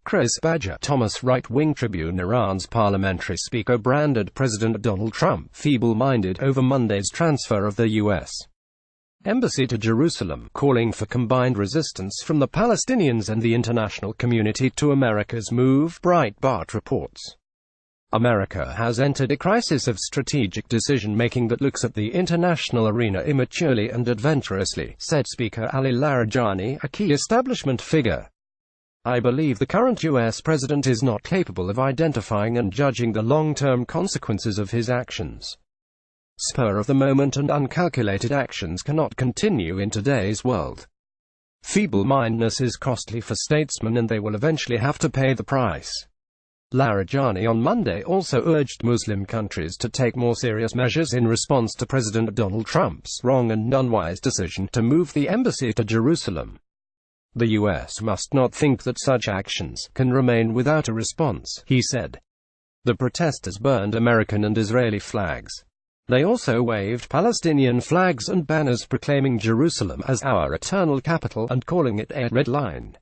Chris Badger Thomas Right-wing Tribune Iran's parliamentary speaker branded President Donald Trump feeble-minded over Monday's transfer of the U.S. embassy to Jerusalem, calling for combined resistance from the Palestinians and the international community to America's move, Breitbart reports. America has entered a crisis of strategic decision-making that looks at the international arena immaturely and adventurously, said Speaker Ali Larijani, a key establishment figure. I believe the current U.S. president is not capable of identifying and judging the long-term consequences of his actions. Spur-of-the-moment and uncalculated actions cannot continue in today's world. Feeble-mindedness is costly for statesmen and they will eventually have to pay the price. Larijani on Monday also urged Muslim countries to take more serious measures in response to President Donald Trump's wrong and unwise decision to move the embassy to Jerusalem. The U.S. must not think that such actions can remain without a response, he said. The protesters burned American and Israeli flags. They also waved Palestinian flags and banners proclaiming Jerusalem as our eternal capital and calling it a red line.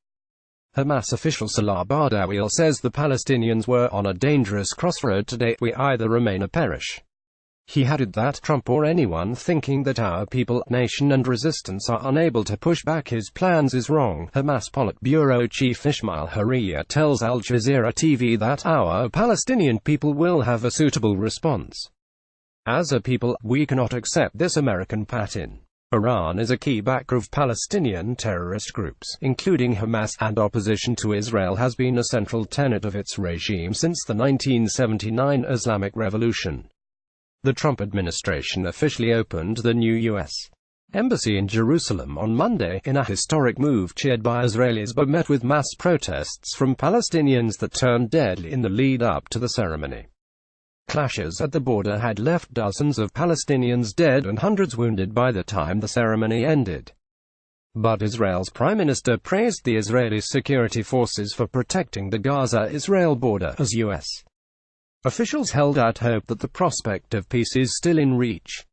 Hamas official Salah Badawi says the Palestinians were on a dangerous crossroad today. We either remain or perish. He added that Trump or anyone thinking that our people, nation and resistance are unable to push back his plans is wrong. Hamas Politburo chief Ismail Haniyeh tells Al Jazeera TV that our Palestinian people will have a suitable response. As a people, we cannot accept this American pattern. Iran is a key backer of Palestinian terrorist groups, including Hamas, and opposition to Israel has been a central tenet of its regime since the 1979 Islamic Revolution. The Trump administration officially opened the new U.S. embassy in Jerusalem on Monday, in a historic move cheered by Israelis but met with mass protests from Palestinians that turned deadly in the lead-up to the ceremony. Clashes at the border had left dozens of Palestinians dead and hundreds wounded by the time the ceremony ended. But Israel's Prime Minister praised the Israeli security forces for protecting the Gaza-Israel border as U.S. officials held out hope that the prospect of peace is still in reach.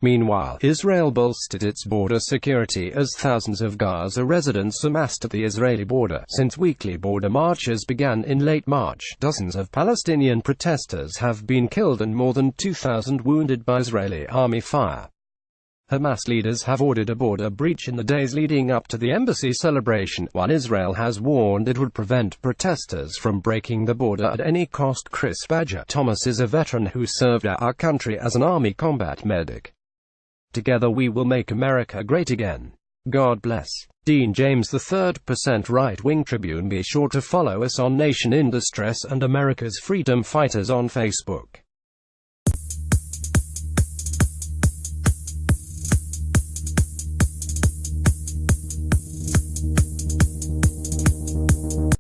Meanwhile, Israel bolstered its border security as thousands of Gaza residents amassed at the Israeli border. Since weekly border marches began in late March, dozens of Palestinian protesters have been killed and more than 2,000 wounded by Israeli army fire. Hamas leaders have ordered a border breach in the days leading up to the embassy celebration, while Israel has warned it would prevent protesters from breaking the border at any cost. Chris Badger Thomas is a veteran who served our country as an Army combat medic. Together we will make America great again. God bless. Dean James III. Right-wing Tribune. Be sure to follow us on Nation in Distress and America's Freedom Fighters on Facebook.